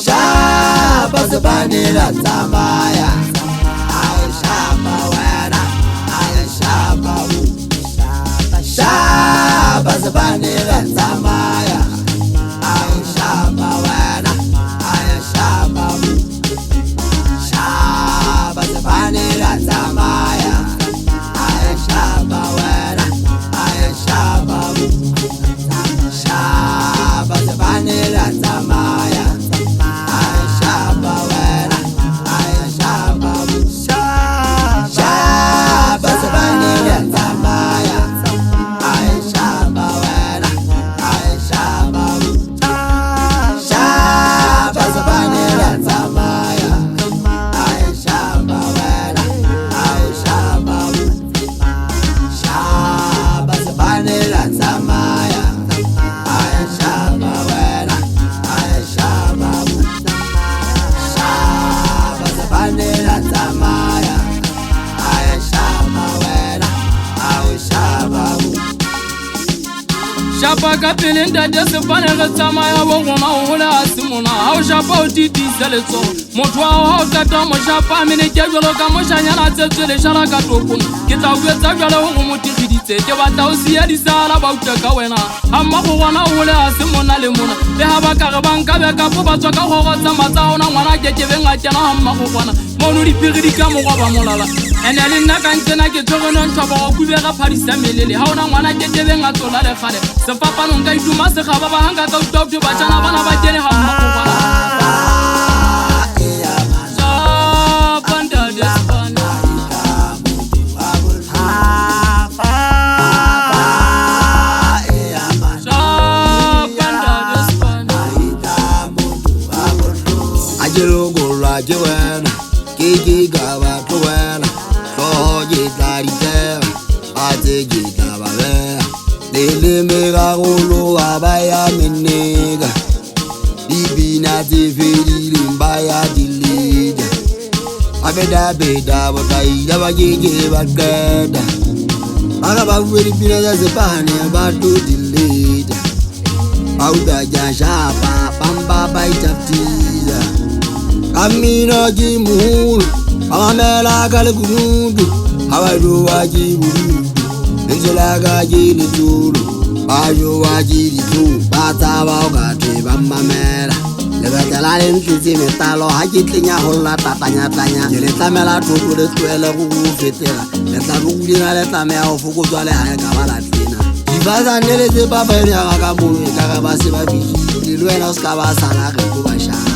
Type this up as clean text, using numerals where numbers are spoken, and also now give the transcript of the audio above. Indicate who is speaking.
Speaker 1: Shaba Zabanila Zamaya, I Shaba Wena, I Shaba Shaba Zabanila Zamaya, I Shaba Wena, I Shaba Shaba Zabanila Zamaya, I Shaba Wena, I Shaba Shaba Zabanila Zamaya.
Speaker 2: Shapa kapelinda dese panega tsamaya bo gona o le asimona ha o shapa o titisa le tso motho wa o tata mo shapa mene ke jolo ka mo shanyana tsetse le shala ka topong ke tla buetsa jalo go mo tigiditse ke batla o sia di sala ba utla ka wena amma go gona o le asimona le mona le ha ba ka re banka be ka po ba tswa ka go tsa matsa ona ngwana ke ke benga tsena amma go gona mono di pigidi ka mo go ba molala ene le nna ka ntsena ke tsogono nthoba go kubega phadisa melele ha ona ngwana ke ke benga tsola le gale sepapano nka ituma se ga ba ba hanga ka utautu ba tsana bana ba kene ha mma go bana panda de spana panda de spana
Speaker 1: ajelo go la jewena kiki ga ba toena so je tarite ate je ga ba Lele mega golo abaya menega Dibina teferi limbaya dilida Abeda beda bakaida bagege bagada Aga bagweri bina za sepane abatu dilida Auda jashapa pamba baitaftiza Amino jimulu Amamela kale kunudu Hawadu wajiburu Nzulaga jili tulu Bajo wajili tulu Bataba ogate bamamela Lebetelale ntlitsi metalo Hajitlinya hola tatanya tanya Jeletlamela tutu le tuele kukufetela Letla kukudina letla mea ufukuzwa le haya kabala tlina Jibaza nele ze baba eri aga kabulu Kaka basi babiji Liluena uskaba sana kekuba shana